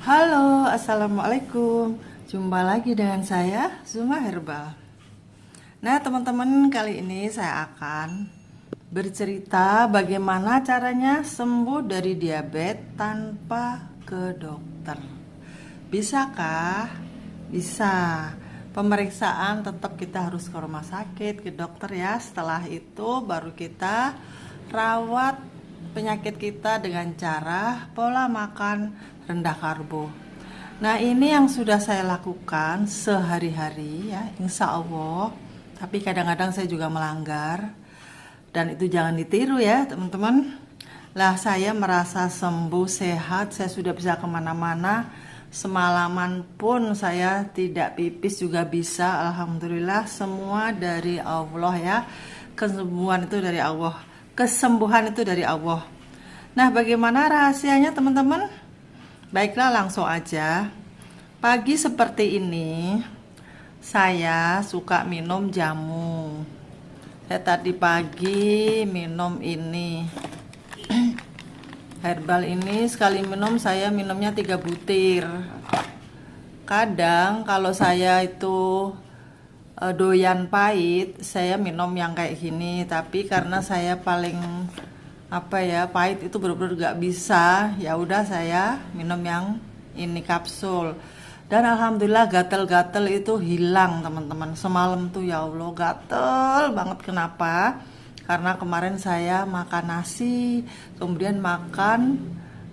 Halo, assalamualaikum. Jumpa lagi dengan saya, Zuma Herbal. Nah, teman-teman, kali ini saya akan bercerita bagaimana caranya sembuh dari diabetes tanpa ke dokter. Bisakah? Bisa. Pemeriksaan tetap kita harus ke rumah sakit, ke dokter ya. Setelah itu baru kita rawat penyakit kita dengan cara pola makan rendah karbo. Nah, ini yang sudah saya lakukan sehari-hari ya, insya Allah. Tapi kadang-kadang saya juga melanggar, dan itu jangan ditiru ya teman-teman. Lah, saya merasa sembuh, sehat, saya sudah bisa kemana-mana. Semalaman pun saya tidak pipis juga bisa. Alhamdulillah, semua dari Allah ya. Kesembuhan itu dari Allah. Kesembuhan itu dari Allah. Nah, bagaimana rahasianya teman-teman? Baiklah, langsung aja. Pagi seperti ini saya suka minum jamu. Saya tadi pagi minum ini herbal ini, sekali minum saya minumnya 3 butir. Kadang kalau saya itu doyan pahit, saya minum yang kayak gini. Tapi karena saya paling pahit itu bener-bener gak bisa, ya udah saya minum yang ini kapsul. Dan alhamdulillah gatel-gatel itu hilang teman-teman. Semalam tuh ya Allah gatel banget. Kenapa? Karena kemarin saya makan nasi, kemudian makan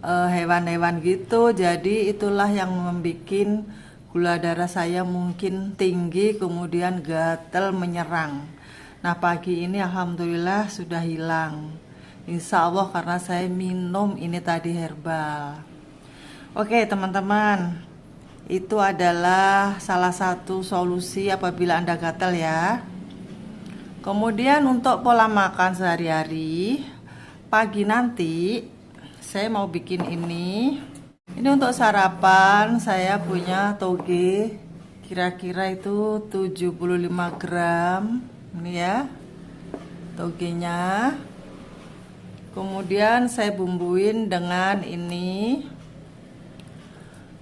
hewan-hewan gitu. Jadi itulah yang membuat gula darah saya mungkin tinggi, kemudian gatel menyerang. Nah, pagi ini alhamdulillah sudah hilang, insya Allah, karena saya minum ini tadi herbal. Oke teman-teman, itu adalah salah satu solusi apabila Anda gatal ya. Kemudian untuk pola makan sehari-hari, pagi nanti saya mau bikin ini. Ini untuk sarapan, saya punya toge, kira-kira itu 75 gram. Ini ya togenya. Kemudian saya bumbuin dengan ini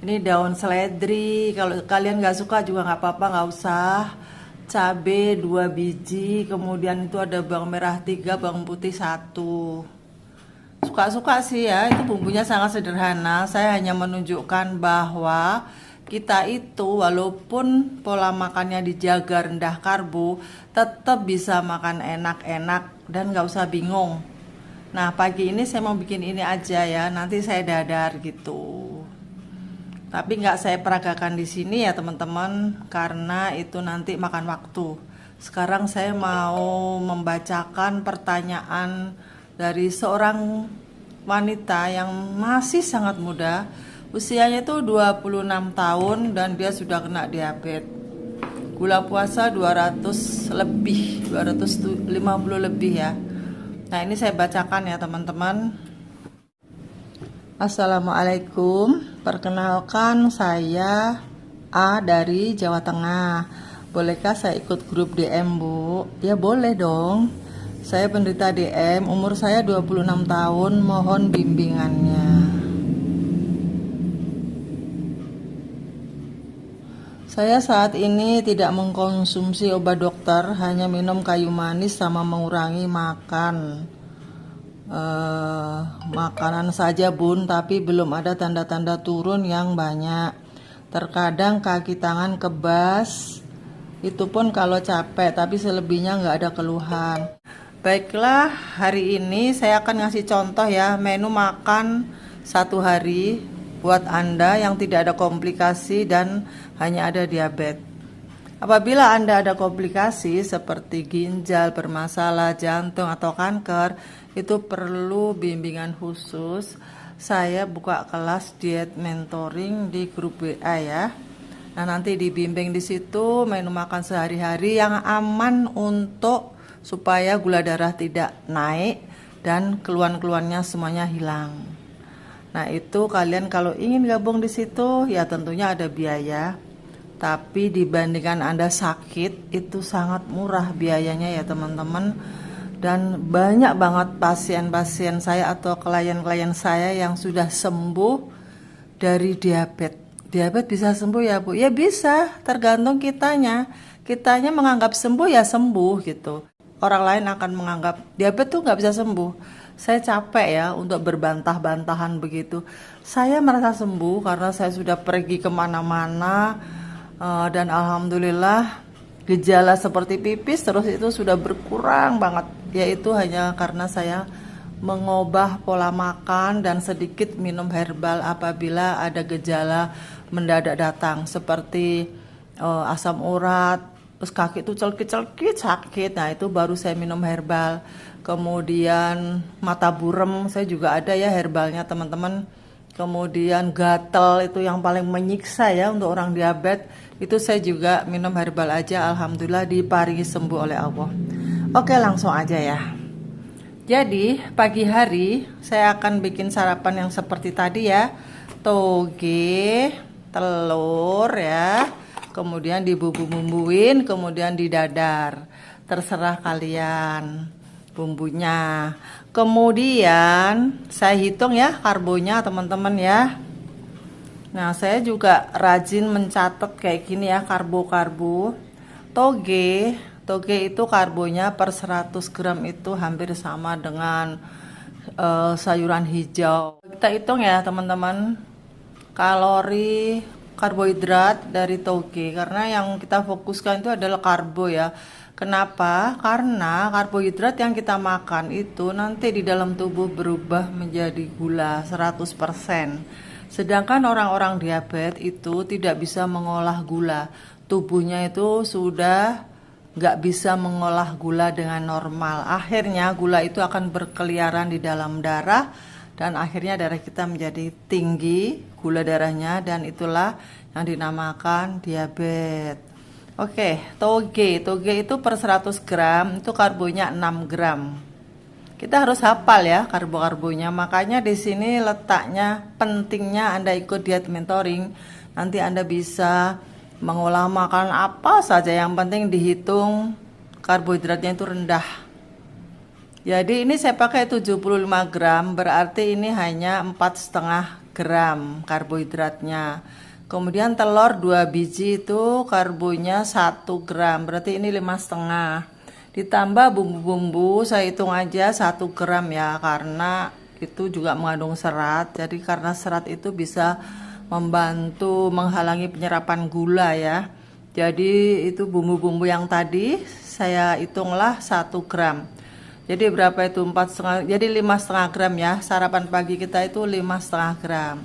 daun seledri. Kalau kalian nggak suka juga nggak apa-apa, nggak usah. Cabe 2 biji, kemudian itu ada bawang merah 3, bawang putih 1. Suka-suka sih ya, itu bumbunya sangat sederhana. Saya hanya menunjukkan bahwa kita itu walaupun pola makannya dijaga rendah karbo, tetap bisa makan enak-enak dan nggak usah bingung. Nah, pagi ini saya mau bikin ini aja ya, nanti saya dadar gitu. Tapi nggak saya peragakan di sini ya teman-teman, karena itu nanti makan waktu. Sekarang saya mau membacakan pertanyaan dari seorang wanita yang masih sangat muda. Usianya itu 26 tahun dan dia sudah kena diabetes. Gula puasa 200 lebih, 250 lebih ya. Nah, ini saya bacakan ya teman-teman. Assalamualaikum, perkenalkan saya A dari Jawa Tengah. Bolehkah saya ikut grup DM, Bu? Ya boleh dong. Saya penderita DM, umur saya 26 tahun, mohon bimbingannya. Saya saat ini tidak mengkonsumsi obat dokter, hanya minum kayu manis sama mengurangi makan makanan saja Bun, tapi belum ada tanda-tanda turun yang banyak. Terkadang kaki tangan kebas, itu pun kalau capek, tapi selebihnya nggak ada keluhan. Baiklah, hari ini saya akan ngasih contoh ya, menu makan satu hari buat Anda yang tidak ada komplikasi dan hanya ada diabetes. Apabila Anda ada komplikasi seperti ginjal bermasalah, jantung atau kanker, itu perlu bimbingan khusus. Saya buka kelas diet mentoring di grup WA ya. Nah, nanti dibimbing di situ menu makan sehari-hari yang aman untuk supaya gula darah tidak naik dan keluhan-keluhannya semuanya hilang. Nah, itu kalian kalau ingin gabung di situ ya tentunya ada biaya. Tapi dibandingkan Anda sakit, itu sangat murah biayanya ya teman-teman. Dan banyak banget pasien-pasien saya atau klien-klien saya yang sudah sembuh dari diabetes. Diabetes bisa sembuh ya Bu? Ya bisa, tergantung kitanya. Kitanya menganggap sembuh ya sembuh gitu. Orang lain akan menganggap diabetes tuh nggak bisa sembuh. Saya capek ya untuk berbantah-bantahan begitu. Saya merasa sembuh karena saya sudah pergi kemana-mana, dan alhamdulillah gejala seperti pipis terus itu sudah berkurang banget. Yaitu hanya karena saya mengubah pola makan dan sedikit minum herbal apabila ada gejala mendadak datang seperti asam urat, terus kaki itu celkit-celkit sakit. Nah, itu baru saya minum herbal. Kemudian mata burem, saya juga ada ya herbalnya teman-teman. Kemudian gatel itu yang paling menyiksa ya untuk orang diabetes, itu saya juga minum herbal aja, alhamdulillah diparingi sembuh oleh Allah. Oke, langsung aja ya. Jadi pagi hari saya akan bikin sarapan yang seperti tadi ya, toge, telur ya, kemudian dibumbu-bumbuin, kemudian didadar, terserah kalian bumbunya. Kemudian saya hitung ya karbonya teman-teman ya. Nah, saya juga rajin mencatat kayak gini ya, karbo-karbo. Toge itu karbonya per 100 gram itu hampir sama dengan sayuran hijau. Kita hitung ya teman-teman, kalori karbohidrat dari toge, karena yang kita fokuskan itu adalah karbo ya. Kenapa? Karena karbohidrat yang kita makan itu nanti di dalam tubuh berubah menjadi gula 100%. Sedangkan orang-orang diabetes itu tidak bisa mengolah gula. Tubuhnya itu sudah nggak bisa mengolah gula dengan normal. Akhirnya gula itu akan berkeliaran di dalam darah dan akhirnya darah kita menjadi tinggi gula darahnya, dan itulah yang dinamakan diabetes. Oke, toge itu per 100 gram itu karbonya 6 gram. Kita harus hafal ya karbo-karbonya. Makanya di sini letaknya pentingnya Anda ikut diet mentoring. Nanti Anda bisa mengolah makan apa saja, yang penting dihitung karbohidratnya itu rendah. Jadi ini saya pakai 75 gram, berarti ini hanya 4,5 gram karbohidratnya. Kemudian telur 2 biji itu karbonya 1 gram, berarti ini 5,5. Ditambah bumbu-bumbu saya hitung aja 1 gram ya, karena itu juga mengandung serat. Jadi karena serat itu bisa membantu menghalangi penyerapan gula ya. Jadi itu bumbu-bumbu yang tadi saya hitunglah 1 gram. Jadi berapa itu? 4,5, jadi 5,5 gram ya. Sarapan pagi kita itu 5,5 gram.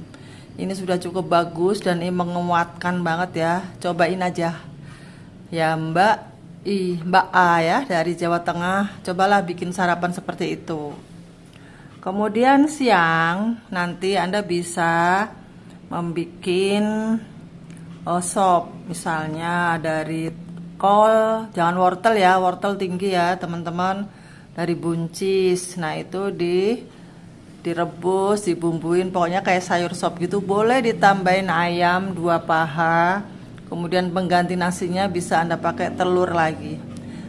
Ini sudah cukup bagus dan ini menguatkan banget ya. Cobain aja ya Mbak A ya dari Jawa Tengah, cobalah bikin sarapan seperti itu. Kemudian siang nanti Anda bisa membikin sop, misalnya dari kol, jangan wortel ya, wortel tinggi ya teman-teman, dari buncis. Nah itu direbus, dibumbuin, pokoknya kayak sayur sop gitu. Boleh ditambahin ayam 2 paha. Kemudian pengganti nasinya bisa Anda pakai telur lagi.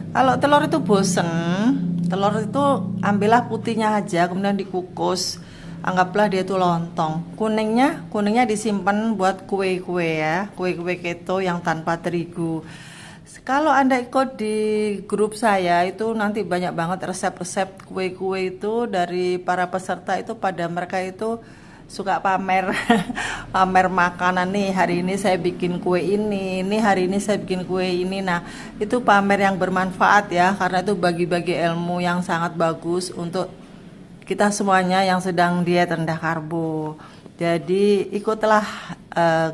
Kalau telur itu bosen, telur itu ambillah putihnya aja, kemudian dikukus. Anggaplah dia itu lontong. Kuningnya disimpan buat kue-kue ya, kue-kue keto yang tanpa terigu. Kalau Anda ikut di grup saya itu nanti banyak banget resep-resep kue-kue itu dari para peserta itu, pada mereka itu suka pamer pamer makanan nih, hari ini saya bikin kue ini hari ini saya bikin kue ini. Nah itu pamer yang bermanfaat ya, karena itu bagi-bagi ilmu yang sangat bagus untuk kita semuanya yang sedang diet rendah karbo. Jadi ikutlah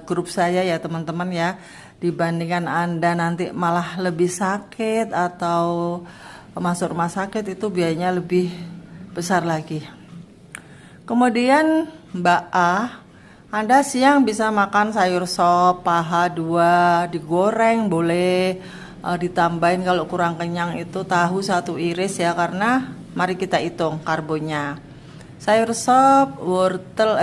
grup saya ya teman-teman ya, dibandingkan Anda nanti malah lebih sakit atau masuk rumah sakit, itu biayanya lebih besar lagi. Kemudian Mbak A, Anda siang bisa makan sayur sop paha 2, digoreng boleh, ditambahin kalau kurang kenyang itu tahu 1 iris ya, karena mari kita hitung karbonya. Sayur sop, wortel,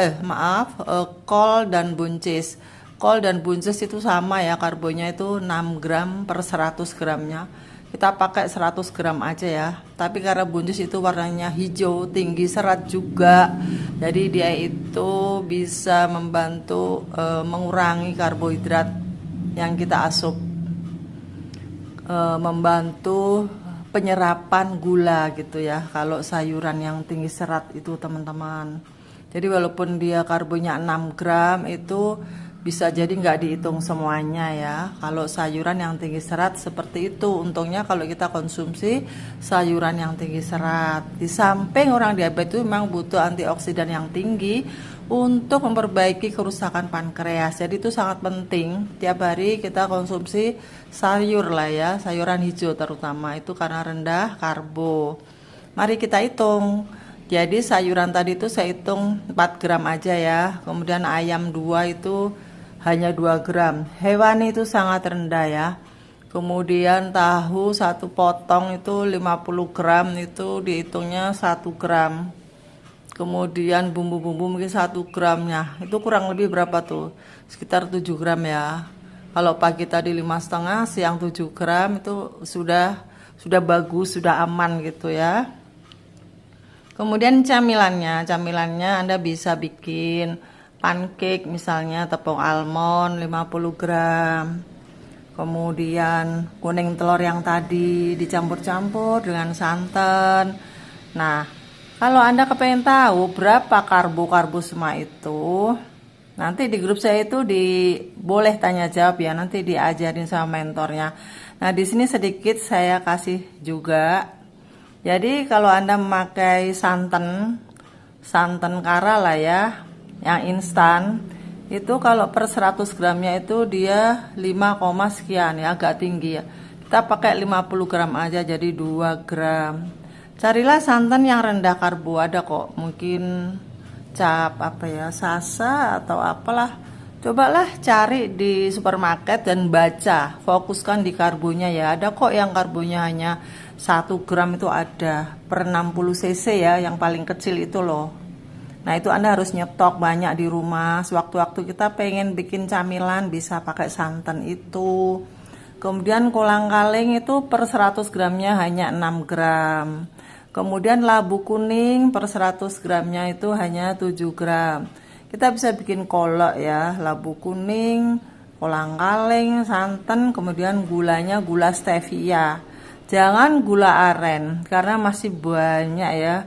kol dan buncis. Kol dan buncis itu sama ya, karbonya itu 6 gram per 100 gramnya. kita pakai 100 gram aja ya. Tapi karena buncis itu warnanya hijau, tinggi serat juga, jadi dia itu bisa membantu mengurangi karbohidrat yang kita asup, membantu penyerapan gula gitu ya kalau sayuran yang tinggi serat itu teman-teman. Jadi walaupun dia karbonya 6 gram itu bisa jadi nggak dihitung semuanya ya. Kalau sayuran yang tinggi serat seperti itu, untungnya kalau kita konsumsi sayuran yang tinggi serat. Di samping orang diabetes itu memang butuh antioksidan yang tinggi untuk memperbaiki kerusakan pankreas. Jadi itu sangat penting tiap hari kita konsumsi sayur lah ya, sayuran hijau terutama, itu karena rendah karbo. Mari kita hitung. Jadi sayuran tadi itu saya hitung 4 gram aja ya. Kemudian ayam 2 itu hanya 2 gram. Hewani itu sangat rendah ya. Kemudian tahu 1 potong itu 50 gram, itu dihitungnya 1 gram. Kemudian bumbu-bumbu mungkin 1 gramnya. Itu kurang lebih berapa tuh? Sekitar 7 gram ya. Kalau pagi tadi 5,5, siang 7 gram itu sudah bagus, sudah aman gitu ya. Kemudian camilannya Anda bisa bikin pancake misalnya, tepung almond 50 gram. Kemudian kuning telur yang tadi dicampur-campur dengan santan. Nah, kalau Anda kepengen tahu berapa karbo semua itu, nanti di grup saya itu boleh tanya jawab ya, nanti diajarin sama mentornya. Nah, di sini sedikit saya kasih juga. Jadi kalau Anda memakai santan kara lah ya, yang instan, itu kalau per 100 gramnya itu dia 5, sekian ya, agak tinggi ya. Kita pakai 50 gram aja, jadi 2 gram. Carilah santan yang rendah karbo, ada kok, mungkin cap Sasa atau apalah. Cobalah cari di supermarket dan baca, fokuskan di karbonya ya. Ada kok yang karbonya hanya 1 gram itu ada per 60 cc ya, yang paling kecil itu loh. Nah, itu Anda harus nyetok banyak di rumah. Sewaktu-waktu kita pengen bikin camilan bisa pakai santan itu. Kemudian kolang-kaling itu per 100 gramnya hanya 6 gram. Kemudian labu kuning per 100 gramnya itu hanya 7 gram. Kita bisa bikin kolak ya, labu kuning, kolang-kaling, santan, kemudian gulanya gula stevia. Jangan gula aren karena masih banyak ya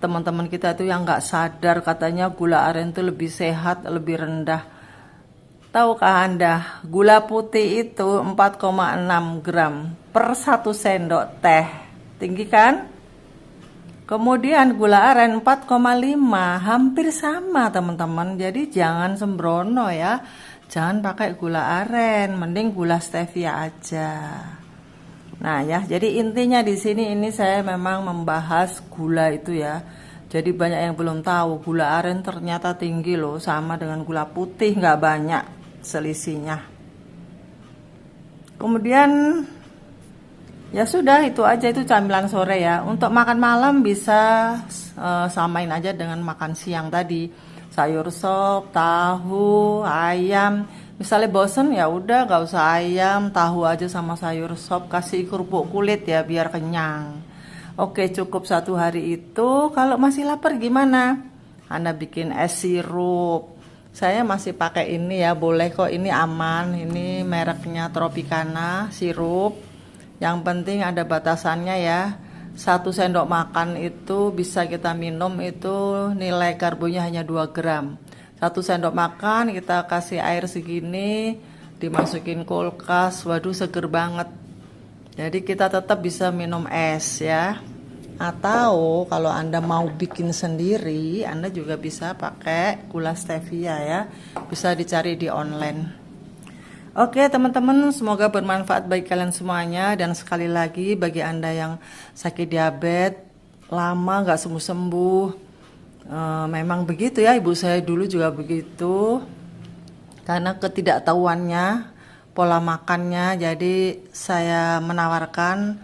teman-teman kita itu yang nggak sadar katanya gula aren itu lebih sehat, lebih rendah. Tahukah Anda, gula putih itu 4,6 gram per 1 sendok teh. Tinggi kan? Kemudian gula aren 4,5, hampir sama teman-teman. Jadi jangan sembrono ya. Jangan pakai gula aren, mending gula stevia aja. Nah ya, jadi intinya di sini ini saya memang membahas gula itu ya. Jadi banyak yang belum tahu gula aren ternyata tinggi loh, sama dengan gula putih, nggak banyak selisihnya. Kemudian ya sudah, itu aja, itu camilan sore ya. Untuk makan malam bisa samain aja dengan makan siang tadi. Sayur sop, tahu, ayam. Misalnya bosen ya udah gak usah ayam, tahu aja sama sayur sop, kasih kerupuk kulit ya biar kenyang. Oke, cukup 1 hari itu. Kalau masih lapar gimana? Anda bikin es sirup. Saya masih pakai ini ya, boleh kok, ini aman. Ini mereknya Tropicana sirup. Yang penting ada batasannya ya. 1 sendok makan itu bisa kita minum, itu nilai karbonya hanya 2 gram. 1 sendok makan kita kasih air segini, dimasukin kulkas, waduh seger banget. Jadi kita tetap bisa minum es ya. Atau kalau Anda mau bikin sendiri, Anda juga bisa pakai gula stevia ya. Bisa dicari di online. Oke teman-teman, semoga bermanfaat bagi kalian semuanya. Dan sekali lagi bagi Anda yang sakit diabetes, lama gak sembuh-sembuh, memang begitu ya, ibu saya dulu juga begitu. Karena ketidaktahuannya, pola makannya, jadi saya menawarkan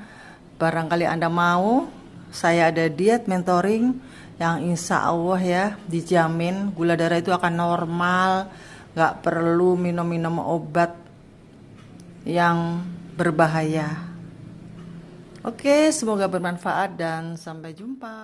barangkali Anda mau, saya ada diet mentoring yang insya Allah ya dijamin gula darah itu akan normal, gak perlu minum-minum obat yang berbahaya. Oke, semoga bermanfaat dan sampai jumpa.